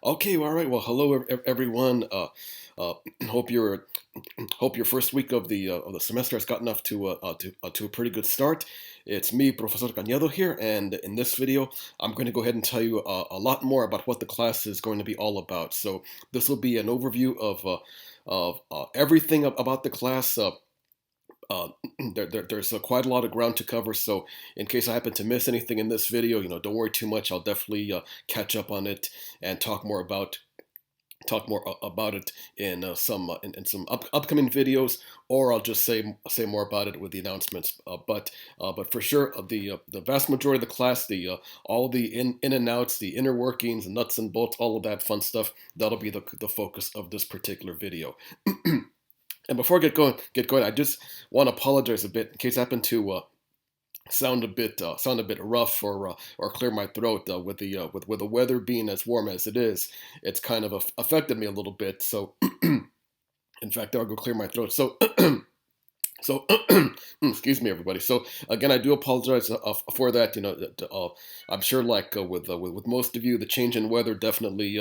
Okay, well, all right. Well, hello everyone. Uh, hope your hope your first week of the semester has gotten off to a pretty good start. It's me, Profesor Cañedo here, and in this video, I'm going to go ahead and tell you a lot more about what the class is going to be all about. So this will be an overview of everything about the class. Uh, there's quite a lot of ground to cover, so in case I happen to miss anything in this video, don't worry too much. I'll definitely catch up on it and talk more about it in some upcoming videos, or I'll just say more about it with the announcements. But for sure, the vast majority of the class, the all the in and outs, the inner workings, nuts and bolts, all of that fun stuff, that'll be the focus of this particular video. And before I get going, I just want to apologize a bit in case I happen to sound a bit rough or clear my throat with the weather being as warm as it is. It's kind of affected me a little bit. So in fact, I'll go clear my throat. So excuse me, everybody. So again, I do apologize for that. I'm sure, like with most of you, the change in weather definitely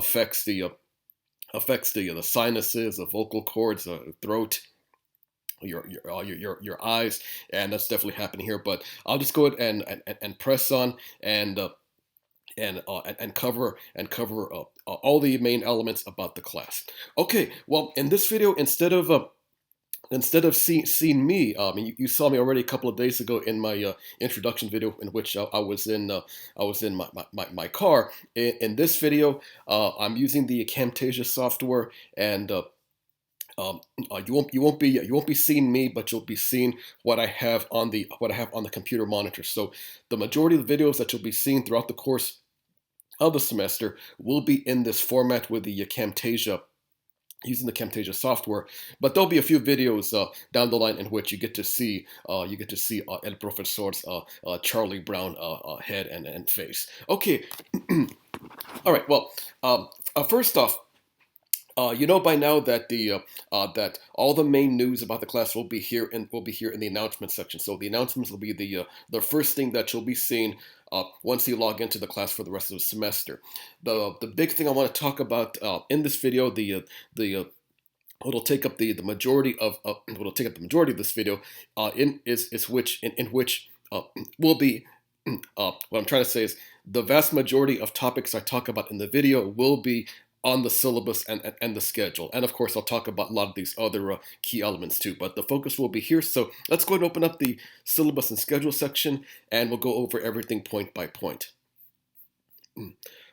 affects the sinuses, the vocal cords, throat, your eyes, and that's definitely happening here. But I'll just go ahead and press on and cover all the main elements about the class. Okay, well, in this video, instead of seeing me, you saw me already a couple of days ago in my introduction video, in which I was in my car. In this video, I'm using the Camtasia software, and you won't be seeing me, but you'll be seeing what I have on the computer monitor. So the majority of the videos that you'll be seeing throughout the course of the semester will be in this format with the Camtasia, using the Camtasia software. But there'll be a few videos down the line in which you get to see El Profesor's Charlie Brown head and face. Okay, all right. Well, first off, you know by now that that all the main news about the class will be here in the announcement section. So the announcements will be the first thing that you'll be seeing once you log into the class for the rest of the semester. The big thing I want to talk about in this video, the what'll take up the majority of what'll take up the majority of this video, in is which in which will be what I'm trying to say is the vast majority of topics I talk about in the video will be on the syllabus and the schedule. And of course, I'll talk about a lot of these other key elements too, but the focus will be here. So let's go ahead and open up the syllabus and schedule section, and we'll go over everything point by point.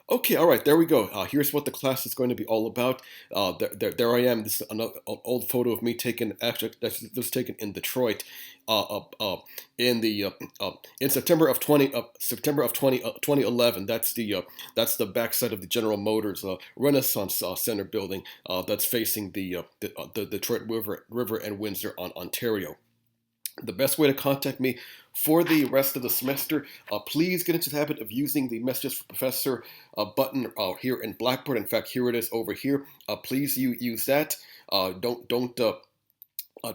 Okay, all right, there we go. Here's what the class is going to be all about. There I am. This is another old photo of me taken. Actually, this was taken in Detroit, uh, uh, uh, in September of 2011. That's the backside of the General Motors Renaissance Center building that's facing the Detroit River and Windsor on Ontario. The best way to contact me for the rest of the semester, please get into the habit of using the Messages for Professor button here in Blackboard. In fact, here it is over here. Please use that. Don't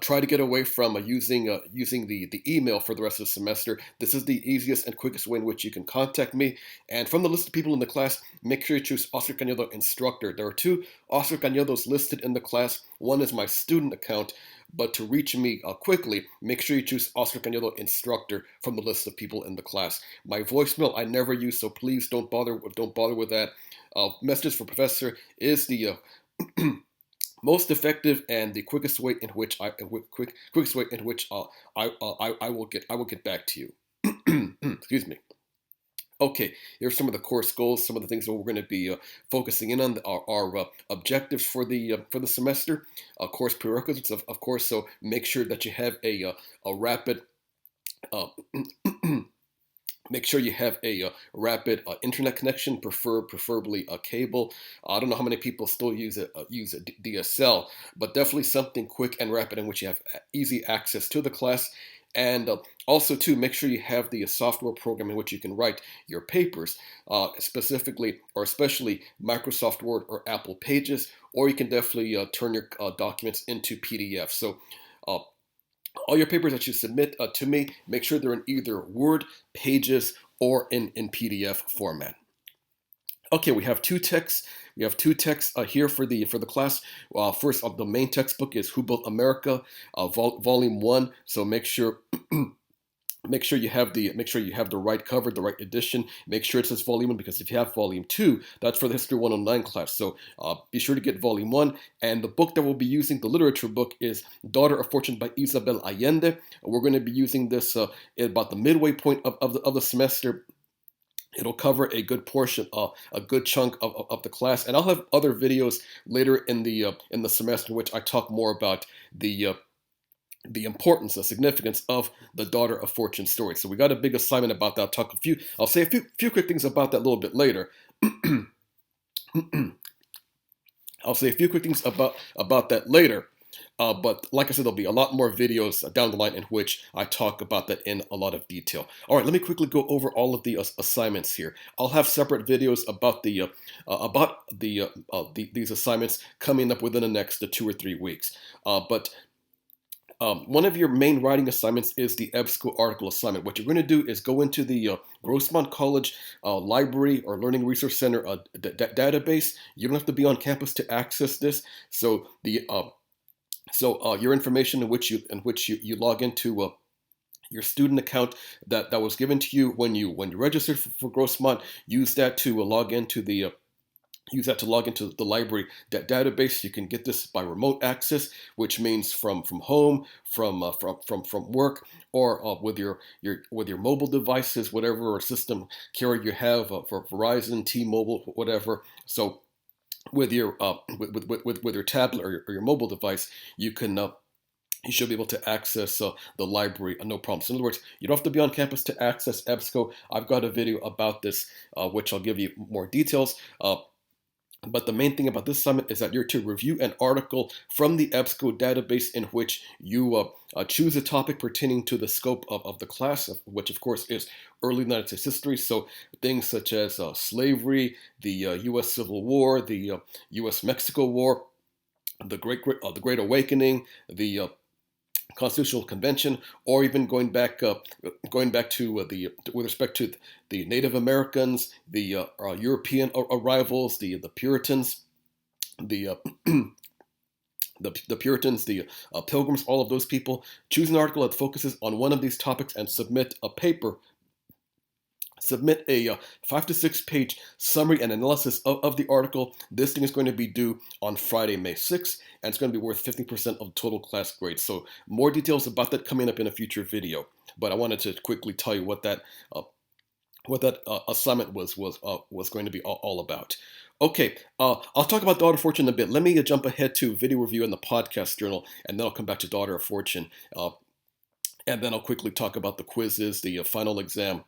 try to get away from using the email for the rest of the semester. This is the easiest and quickest way in which you can contact me. And from the list of people in the class, make sure you choose Oscar Cañedo Instructor. There are two Oscar Cañedos listed in the class. One is my student account, but to reach me quickly, make sure you choose Oscar Cañedo Instructor from the list of people in the class. My voicemail I never use, so please don't bother with that. Messages for Professor is the most effective and the quickest way in which I will get back to you. Excuse me. Okay, here's some of the course goals, some of the things that we're going to be focusing in on are objectives for the semester, course prerequisites, of course. So make sure that you have a rapid uh, make sure you have a rapid internet connection, preferably a cable. I don't know how many people still use a DSL, but definitely something quick and rapid in which you have easy access to the class. And also, too, make sure you have the software program in which you can write your papers, specifically or especially Microsoft Word or Apple Pages, or you can definitely turn your documents into PDF. So uh, all your papers that you submit to me, make sure they're in either Word, Pages, or in PDF format. Okay, we have two texts. We have two texts here for the class. First, the main textbook is Who Built America, Volume One. So make sure you have the right cover, the right edition. Make sure it says Volume One, because if you have Volume Two, that's for the History 109 class. So be sure to get Volume One. And the book that we'll be using, the literature book, is Daughter of Fortune by Isabel Allende. We're going to be using this at about the midway point of the semester. It'll cover a good portion, a good chunk of the class, and I'll have other videos later in the semester in which I talk more about the importance, the significance of the Daughter of Fortune story. So we got a big assignment about that. I'll say a few quick things about that a little bit later. I'll say a few quick things about that later. But like I said, there'll be a lot more videos down the line in which I talk about that in a lot of detail. All right, let me quickly go over all of the assignments here. I'll have separate videos about these assignments coming up within the next 2 or 3 weeks. But one of your main writing assignments is the EBSCO article assignment. What you're going to do is go into the Grossmont College Library or Learning Resource Center database. You don't have to be on campus to access this. So your information in which you log into your student account that was given to you when you registered for Grossmont, use that to log into the library database. You can get this by remote access, which means from home, from work, or with your mobile devices, whatever system carrier you have for Verizon, T-Mobile, whatever. So with your with your tablet or your mobile device, you should be able to access the library, no problem. So in other words, you don't have to be on campus to access EBSCO. I've got a video about this, which I'll give you more details. But the main thing about this assignment is that you're to review an article from the EBSCO database in which you choose a topic pertaining to the scope of the class, which of course is early United States history. So things such as slavery, the U.S. Civil War, the U.S.-Mexico War, the Great Awakening, the Constitutional Convention, or even going back to with respect to the Native Americans, the European arrivals, the Puritans, the Puritans, the Pilgrims, all of those people. Choose an article that focuses on one of these topics and submit a paper. Submit a 5 to 6 page summary and analysis of the article. This thing is going to be due on Friday, May 6th, and it's going to be worth 50% of the total class grade. So more details about that coming up in a future video. But I wanted to quickly tell you what that assignment was going to be all about. Okay, I'll talk about Daughter of Fortune in a bit. Let me jump ahead to video review in the podcast journal, and then I'll come back to Daughter of Fortune. And then I'll quickly talk about the quizzes, the final exam,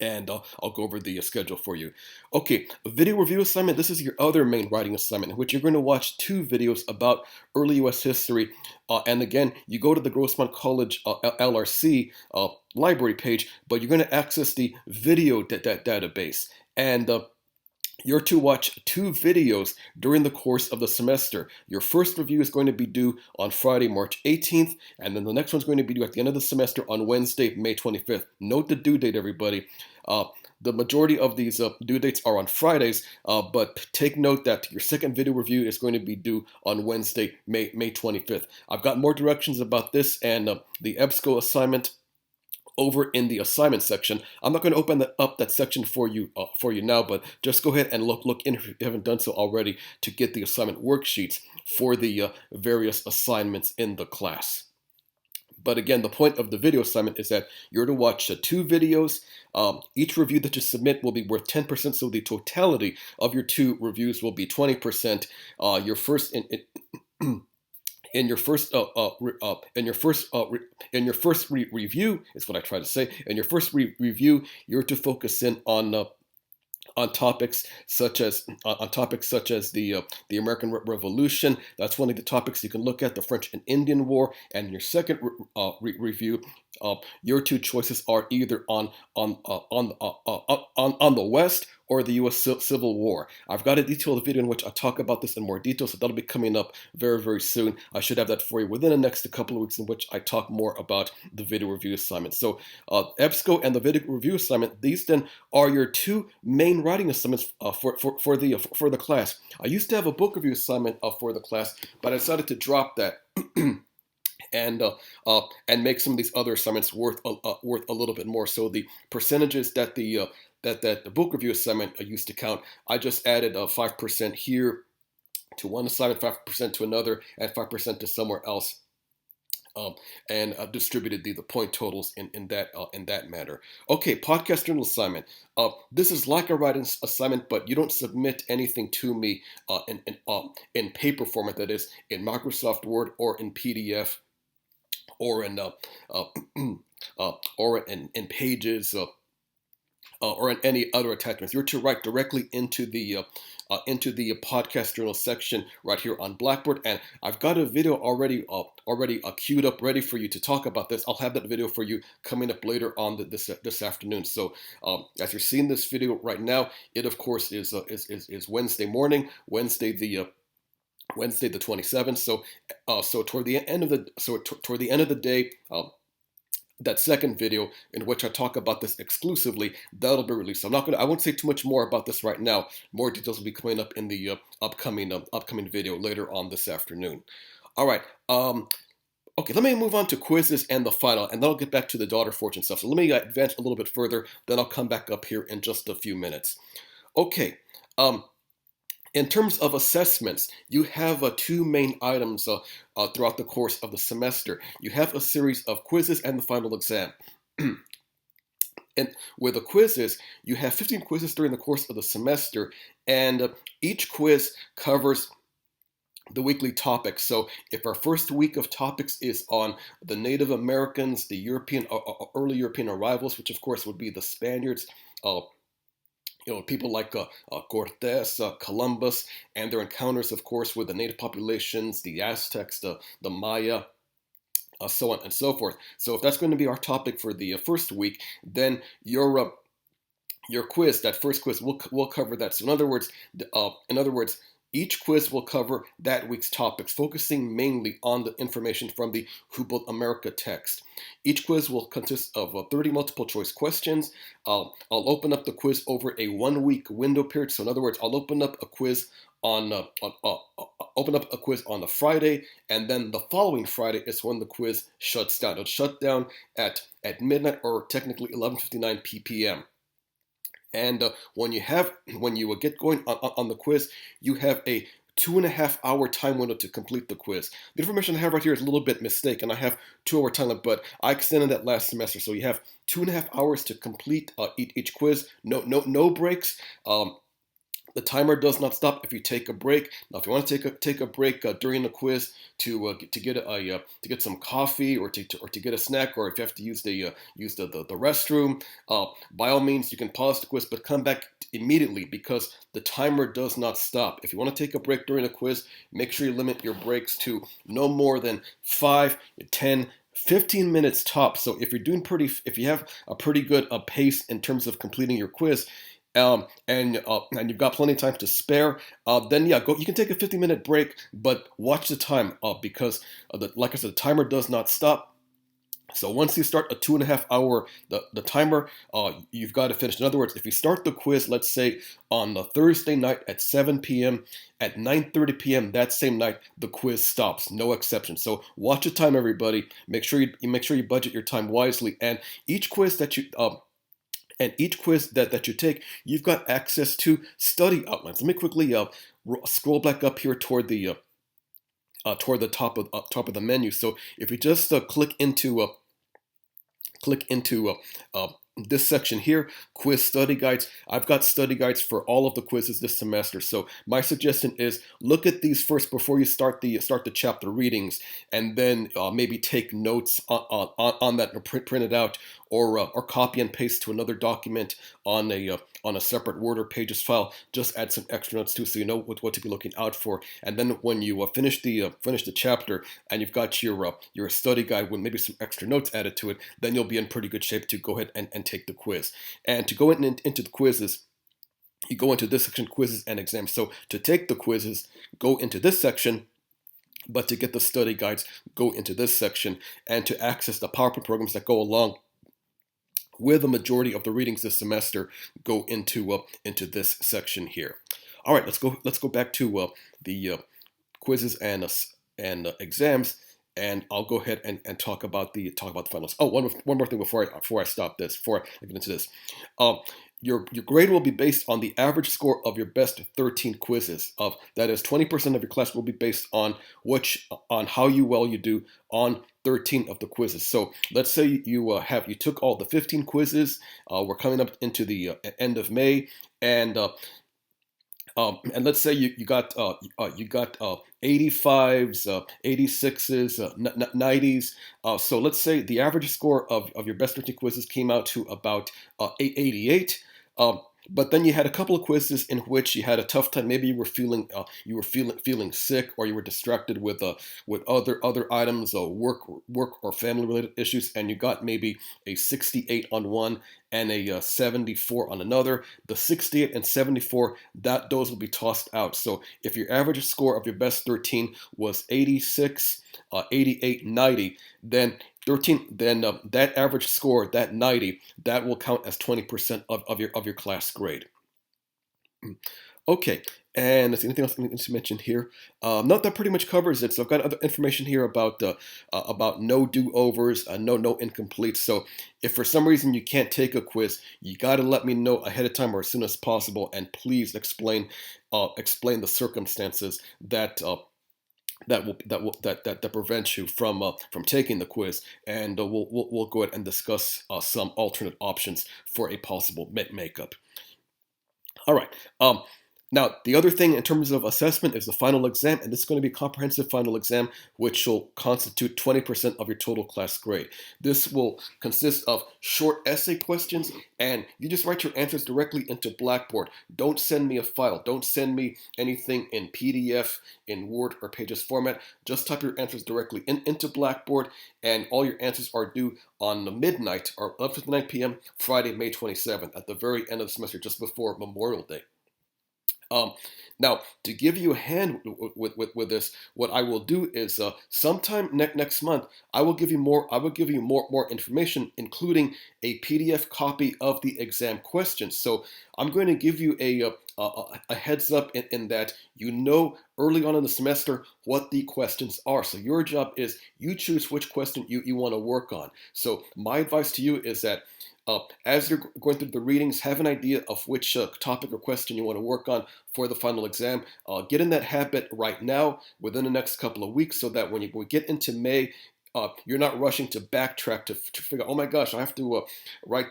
and I'll go over the schedule for you. Okay, a video review assignment. This is your other main writing assignment, in which you're going to watch 2 videos about early U.S. history. And again, you go to the Grossmont College LRC library page, but you're going to access the video database. And you're to watch 2 videos during the course of the semester. Your first review is going to be due on Friday, March 18th, and then the next one's going to be due at the end of the semester on Wednesday, May 25th. Note the due date, everybody. The majority of these due dates are on Fridays, but take note that your second video review is going to be due on Wednesday, May 25th. I've got more directions about this and the EBSCO assignment over in the assignment section. I'm not going to open up that section for you now, but just go ahead and look in if you haven't done so already to get the assignment worksheets for the various assignments in the class. But again, the point of the video assignment is that you're to watch 2 videos. Each review that you submit will be worth 10%, so the totality of your 2 reviews will be 20%. Your first in your first review is what I try to say. In your first review, you're to focus in on topics such as the American Revolution. That's one of the topics you can look at, the French and Indian War. And in your second review, your 2 choices are either on the West or the U.S. Civil War. I've got a detailed video in which I talk about this in more detail, so that'll be coming up very, very soon. I should have that for you within the next couple of weeks, in which I talk more about the video review assignment. So EBSCO and the video review assignment, these then are your two main writing assignments for the class. I used to have a book review assignment for the class, but I decided to drop that. And make some of these other assignments worth a little bit more. So the percentages that the book review assignment used to count, I just added 5% here to one assignment, 5% to another, and 5% to somewhere else. And distributed the point totals in that manner. Okay, podcast journal assignment. This is like a writing assignment, but you don't submit anything to me in paper format, that is, in Microsoft Word or in PDF or in Pages. Or in any other attachments. You're to write directly into the podcast journal section right here on Blackboard, and I've got a video already queued up, ready for you to talk about this. I'll have that video for you coming up later on this afternoon. So as you're seeing this video right now, it of course is Wednesday morning, Wednesday the 27th. So toward the end of the day. That second video in which I talk about this exclusively, that'll be released. I won't say too much more about this right now. More details will be coming up in the upcoming video later on this afternoon. All right. Okay, let me move on to quizzes and the final, and then I'll get back to the daughter fortune stuff. So let me advance a little bit further, then I'll come back up here in just a few minutes. Okay. In terms of assessments, you have two main items throughout the course of the semester. You have a series of quizzes and the final exam. And with the quizzes, you have 15 quizzes during the course of the semester, and each quiz covers the weekly topics. So if our first week of topics is on the Native Americans, the early European arrivals, which of course would be the Spaniards, people like Cortes, Columbus, and their encounters, of course, with the native populations, the Aztecs, the Maya, so on and so forth. So if that's going to be our topic for the first week, then your quiz, that first quiz, will cover that. So in other words, each quiz will cover that week's topics, focusing mainly on the information from the Who Built America text. Each quiz will consist of 30 multiple choice questions. I'll open up the quiz over a 1 week window period. So in other words, I'll open up a quiz on a Friday, and then the following Friday is when the quiz shuts down. It'll shut down at midnight, or technically 11:59 p.m. And when you get going on the quiz, you have a 2.5 hour time window to complete the quiz. The information I have right here is a little bit mistaken. I have 2 hour time limit, but I extended that last semester. So you have 2.5 hours to complete each quiz. No breaks. The timer does not stop if you take a break. Now, if you want to take a break during the quiz to get some coffee or to get a snack, or if you have to use the restroom, by all means you can pause the quiz, but come back immediately because the timer does not stop. If you want to take a break during a quiz, make sure you limit your breaks to no more than 5, 10, 15 minutes tops. So if you have a pretty good pace in terms of completing your quiz, and you've got plenty of time to spare, then yeah, you can take a 15-minute break, but watch the time because, like I said, the timer does not stop. So once you start a 2.5 hour, the timer, you've got to finish. In other words, if you start the quiz, let's say on a Thursday night at 7 p.m., at 9:30 p.m. that same night, the quiz stops, no exception. So watch the time, everybody. Make sure you budget your time wisely, and each quiz that you take, you've got access to study outlines. Let me quickly scroll back up here toward the top of the menu. So if you just click into this section here, quiz study guides. I've got study guides for all of the quizzes this semester. So my suggestion is look at these first before you start the chapter readings, and then maybe take notes on that, or print it out, or copy and paste to another document on a separate Word or Pages file. Just add some extra notes too, so you know what to be looking out for. And then when you finish the chapter and you've got your study guide with maybe some extra notes added to it, then you'll be in pretty good shape to go ahead and take the quiz. And to go into the quizzes, you go into this section, quizzes and exams. So to take the quizzes, go into this section, but to get the study guides, go into this section, and to access the PowerPoint programs that go along with the majority of the readings this semester, go into this section here. All right, let's go back to the quizzes and exams, and I'll go ahead and talk about the finals. Oh, one more thing before I stop this, before I get into this. Your grade will be based on the average score of your best 13 quizzes. That is, 20% of your class will be based on how well you do on 13 of the quizzes. So let's say you took all the 15 quizzes. We're coming up into the end of May, and let's say you got 85s, 86s, 90s. So let's say the average score of your best 13 quizzes came out to about 88. But then you had a couple of quizzes in which you had a tough time. Maybe you were feeling sick, or you were distracted with other items, work or family related issues, and you got maybe a 68 on one and a 74 on another. The 68 and 74, those will be tossed out. So if your average score of your best 13 was 86, 88, 90, then that average score, that 90, that will count as 20% of your class grade. Okay, and is there anything else I need to mention here? No, that pretty much covers it. So I've got other information here about no do-overs, no incomplete. So if for some reason you can't take a quiz, you got to let me know ahead of time or as soon as possible, and please explain the circumstances that prevent you from taking the quiz, and we'll go ahead and discuss some alternate options for a possible makeup. All right. Now, the other thing in terms of assessment is the final exam, and this is going to be a comprehensive final exam, which will constitute 20% of your total class grade. This will consist of short essay questions, and you just write your answers directly into Blackboard. Don't send me a file. Don't send me anything in PDF, in Word, or Pages format. Just type your answers directly into Blackboard, and all your answers are due on the midnight, or 11:59 p.m., Friday, May 27th, at the very end of the semester, just before Memorial Day. Now, to give you a hand with this, what I will do is sometime next month I will give you more information, including a PDF copy of the exam questions. So I'm going to give you a heads up in that early on in the semester what the questions are. So your job is you choose which question you want to work on. So my advice to you is that as you're going through the readings, have an idea of which topic or question you want to work on for the final exam. Get in that habit right now within the next couple of weeks, so that when we get into May, you're not rushing to backtrack to figure, oh my gosh, I have to write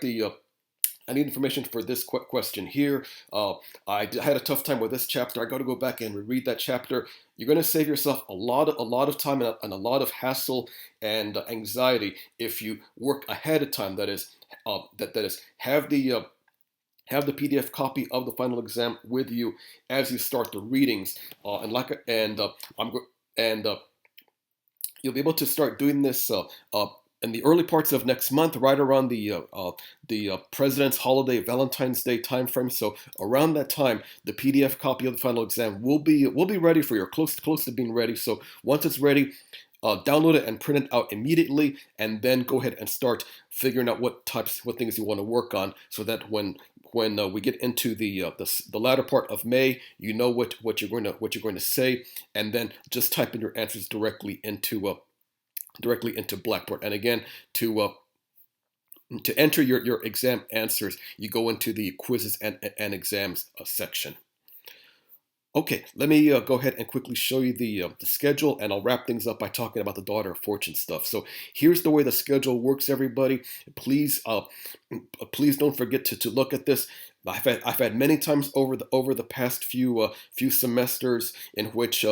I need information for this question here. I had a tough time with this chapter. I got to go back and reread that chapter. You're going to save yourself a lot of time and a lot of hassle and anxiety if you work ahead of time. That is, have the PDF copy of the final exam with you as you start the readings, you'll be able to start doing this in the early parts of next month, right around the President's holiday, Valentine's Day timeframe. So around that time, the PDF copy of the final exam will be ready for you, or close to being ready. So once it's ready, download it and print it out immediately, and then go ahead and start figuring out what things you want to work on, so that when we get into the latter part of May, you know what you're going to say, and then just type in your answers directly into Blackboard. And again, to enter your exam answers, you go into the quizzes and exams section. Okay, let me go ahead and quickly show you the schedule, and I'll wrap things up by talking about the Daughter of Fortune stuff. So here's the way the schedule works, everybody. Please don't forget to look at this. I've had many times over the past few semesters in which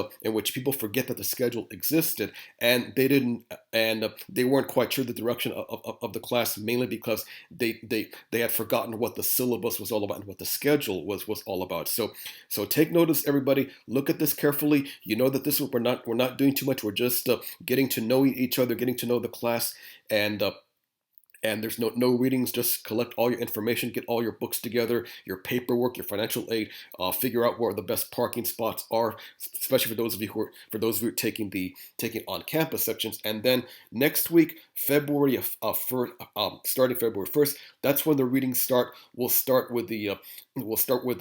people forget that the schedule existed, and they weren't quite sure the direction of the class, mainly because they had forgotten what the syllabus was all about and what the schedule was all about. So take notice, everybody. Look at this carefully. You know that we're not doing too much. We're just getting to know each other, getting to know the class, and And there's no readings. Just collect all your information, get all your books together, your paperwork, your financial aid, figure out where the best parking spots are, especially for those of you taking on campus sections. And then next week, starting February 1st, that's when the readings start. We'll start with the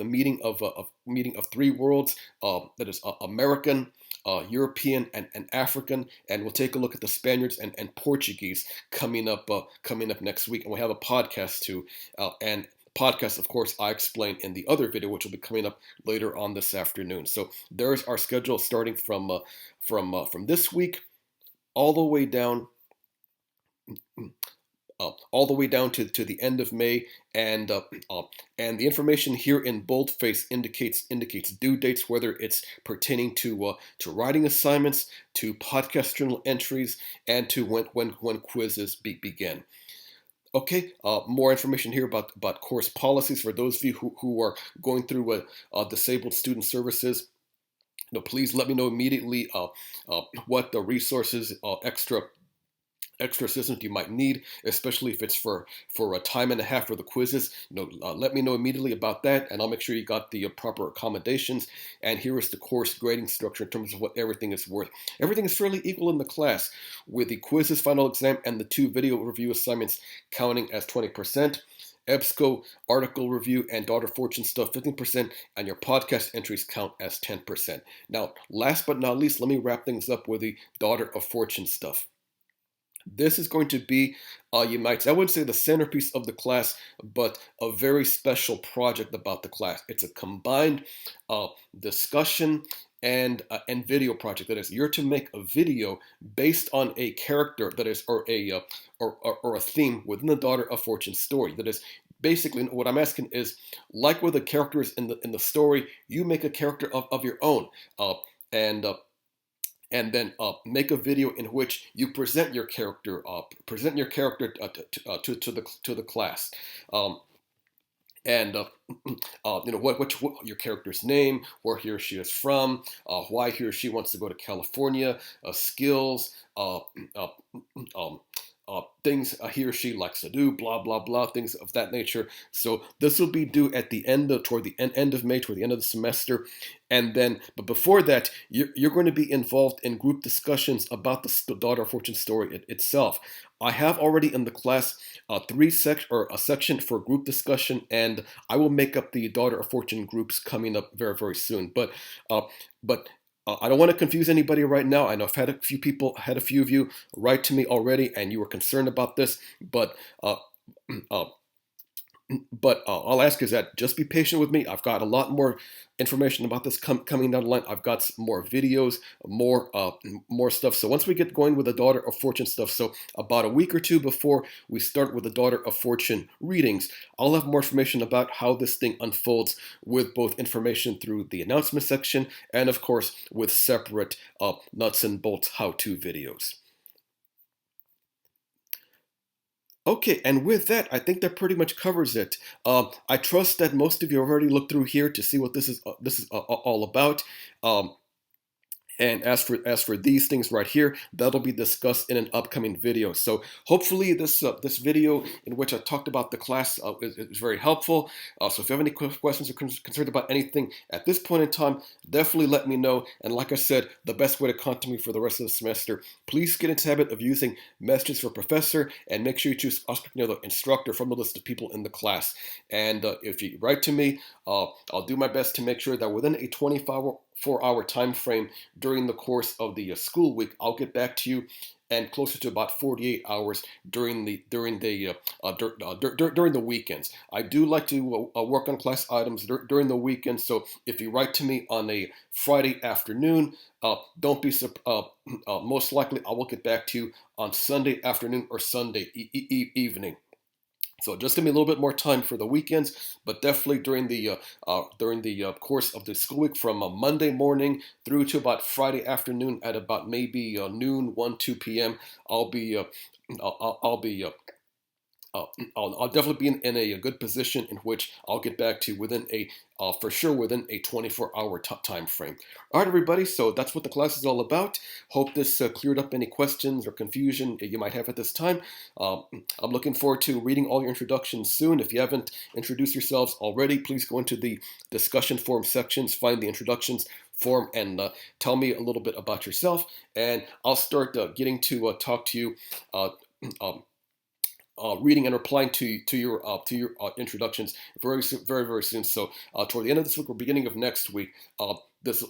meeting of three worlds, that is American, European, and African, and we'll take a look at the Spaniards and Portuguese coming up next week, and we'll have a podcast too. And podcast, of course, I explained in the other video, which will be coming up later on this afternoon. So there's our schedule starting from this week all the way down to the end of May, and the information here in boldface indicates due dates, whether it's pertaining to writing assignments, to podcast journal entries, and to when quizzes begin. Okay, more information here about course policies for those of you who are going through disabled student services. Please let me know immediately what the resources, extra assistance you might need, especially if it's for a time and a half for the quizzes. Let me know immediately about that, and I'll make sure you got the proper accommodations. And here is the course grading structure in terms of what everything is worth. Everything is fairly equal in the class, with the quizzes, final exam, and the 2 video review assignments counting as 20%. EBSCO, article review, and daughter fortune stuff 15%, and your podcast entries count as 10%. Now, last but not least, let me wrap things up with the daughter of fortune stuff. This is going to be, you might say, I wouldn't say the centerpiece of the class, but a very special project about the class. It's a combined discussion and video project. That is, you're to make a video based on a character, that is, or a theme within the Daughter of Fortune story. That is, basically, what I'm asking is, like with the characters in the story, you make a character of your own, and then make a video in which you present your character, to the class. And what your character's name, where he or she is from, why he or she wants to go to California, skills, things he or she likes to do, blah blah blah, things of that nature. So this will be due at the toward the end of May, toward the end of the semester, and then, but before that, you're going to be involved in group discussions about the Daughter of Fortune story itself. I have already in the class a section for group discussion, and I will make up the Daughter of Fortune groups coming up very, very soon. But I don't want to confuse anybody right now. I know I've had a few of you write to me already, and you were concerned about this. But I'll ask is that just be patient with me. I've got a lot more information about this coming down the line. I've got some more videos, more stuff. So once we get going with the Daughter of Fortune stuff, so about a week or two before we start with the Daughter of Fortune readings, I'll have more information about how this thing unfolds, with both information through the announcement section and, of course, with separate nuts and bolts how-to videos. Okay, and with that, I think that pretty much covers it. I trust that most of you have already looked through here to see what this is all about. And as for these things right here, that'll be discussed in an upcoming video. So hopefully this video in which I talked about the class is very helpful. So if you have any questions or concerned about anything at this point in time, definitely let me know. And like I said, the best way to contact me for the rest of the semester, please get into the habit of using messages for professor, and make sure you choose Professor Cañedo, instructor, from the list of people in the class. And if you write to me, I'll do my best to make sure that within a 24-hour time frame during the course of the school week, I'll get back to you, and closer to about 48 hours during the weekends. I do like to work on class items during the weekend, so if you write to me on a Friday afternoon, don't be most likely I will get back to you on Sunday afternoon or Sunday evening. So just give me a little bit more time for the weekends, but definitely during the course of the school week, from Monday morning through to about Friday afternoon at about maybe noon, 1, 2 p.m. I'll be uh, I'll definitely be in a good position in which I'll get back to you within for sure within a 24-hour time frame. All right, everybody. So that's what the class is all about. Hope this cleared up any questions or confusion you might have at this time. I'm looking forward to reading all your introductions soon. If you haven't introduced yourselves already, please go into the discussion forum sections, find the introductions form, and tell me a little bit about yourself. And I'll start getting to talk to you. Um, Reading and replying to your introductions very soon. So toward the end of this week or beginning of next week, this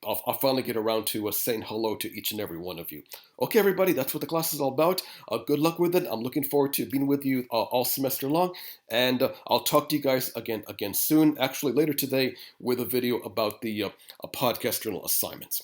I'll finally get around to saying hello to each and every one of you. Okay, everybody, that's what the class is all about. Good luck with it. I'm looking forward to being with you all semester long, and I'll talk to you guys again soon. Actually, later today with a video about the podcast journal assignments.